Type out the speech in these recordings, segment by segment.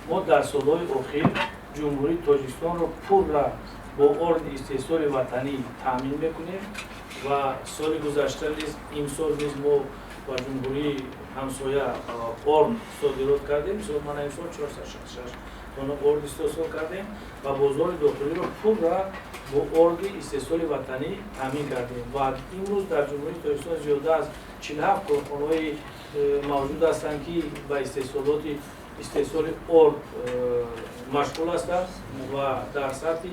ما در سالهای اخیر جمهوری تاجیکستان رو پول را با ارد استحصال وطنی تامین میکنیم و سال گذشته نیز امسال نیز ما با جمهوری همسایه ارد صادرات کردیم. مثلا ما امسال 466 تن ارد استحصال کردیم و بازار داخلی رو پول را با ارد استحصال وطنی تامین کردیم و امروز در جمهوری تاجیکستان زیاده از 47 کارخانه‌های موجود هستند که با استحصال ارد مشغول هستند و در سطح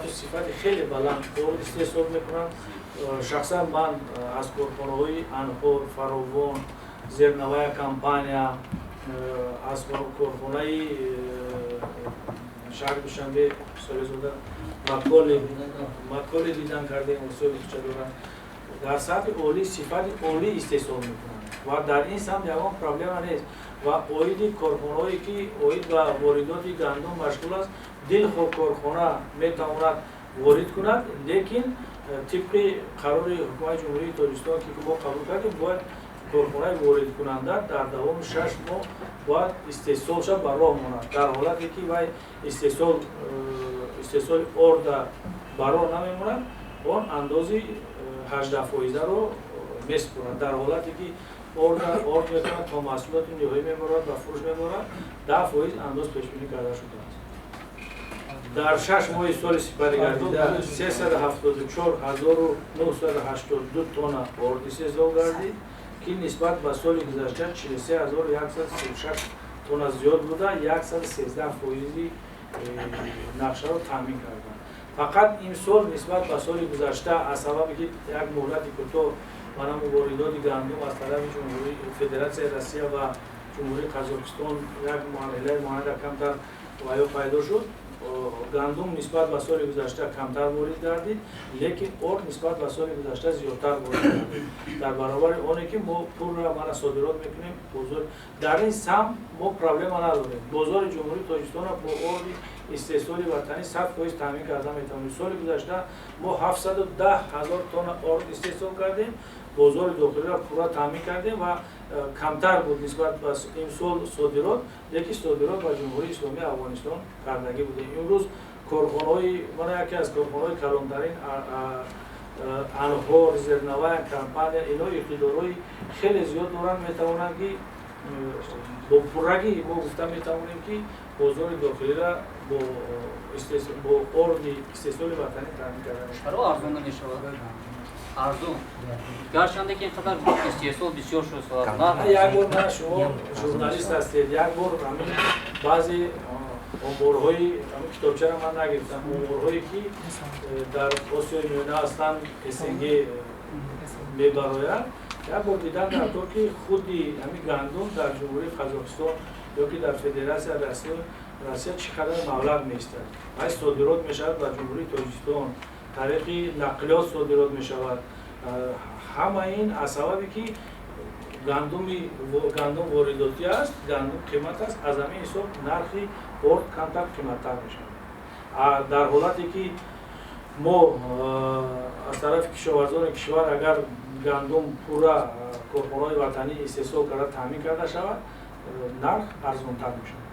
صفت خیلی بلند ارد استحصال میکنند. شخصا من از کارخانه‌های انخور، فراوان، زیرنوای کمپانیا، از کارخانه شهر دوشنبه سالزاده مکالی دیدن کردیم اصول چطورن در سطح عالی صفت عالی استحصال میکنند و در این سمت یکان پرابلم نیست و اوید کارخانه‌ای که اوید با واردات گندم مشغول است دلخواه کارخانه میتواند وارد کند، لیکن طبق قرار حکومت جمهوری تاجیکستان که ما قبول کردیم باید کارخانه وارد کننده در دوام 6 ماه باید استحصال شد بر راه ماند. در حالتی که وای استحصال ارد بر راه نمیماند آن اندازی 18% رو میسپرند. در حالتی که ارد میتواند تا محصولات نهایی میبرد و فروش میبرد 10% انداز پیش بینی کرده شده است. در 6 ماه سال سپری گردیده 374,982 تن ارد استحصال گردید که نسبت به سال گذشته 43,136 تن زیاد بوده، 113% نقشه را تامین کردند. فقط این سال نسبت به سال گذشته از سبب یک مهلت کوتاه منم واردات گندم از طرف جمهوری فدراسیون روسیه و جمهوری قزاقستان یک معامله مانند کمتر و پیدا شد. گندم نسبت به سال گذشته کمتر وارد گردید، لیکن ارد نسبت به سال گذشته زیادتر وارد گردید. در برابر آنی که ما پول را ما صادرات میکنیم بازار در این سم ما پرابلم نداریم. بازار جمهوری تاجیکستان را با ارد استحصال وطنی 100% تامین کرده میتونیم. سال گذشته ما 710,000 تن ارد استحصال کردیم، بازار داخلی را پورا تامین کردیم و کمتر بود نسبت به امسال صادرات، یکی صادرات با جمهوری اسلامی افغانستان کردگی بوده. امروز کارخانه‌های من یکی از کارخانه‌های کلانترین انهار، زیرنوای کمپانیا اینا اقتدارهای خیلی زیاد دارن میتوانند که با پرگی ما گفته میتوانیم که بازار داخلی را با ارد استحصال وطنی تامین کردن. چرا ارزان نمیشود؟ ارزون گرچنده که اینقدر استحصال بسیار شد سال یک بار من شما ژورنالیست هستید، یک بار همین بعضی امورهای همین کتابچه را من نگرفتم، امورهایی که در آسیای میانه هستند اسنگی میبراید یک بار دیدم در طور که خودی همین گندم در جمهوری قزاقستان یا که در فدراسیون روسیه چقدر مبلغ میستد و صادرات میشود و جمهوری تاجیکستان طریق نقلیات صادرات می شود. همه این از سببی که گندم وارداتی است، گندم قیمت است، از همین حساب نرخی ارد کمتر قیمتتر می شود. در حالتی که ما از طرف کشاورزان کشور اگر گندم پورا کارخانه‌های وطنی استحصال کرده تامین کرده شود، نرخ ارزان‌تر می شود.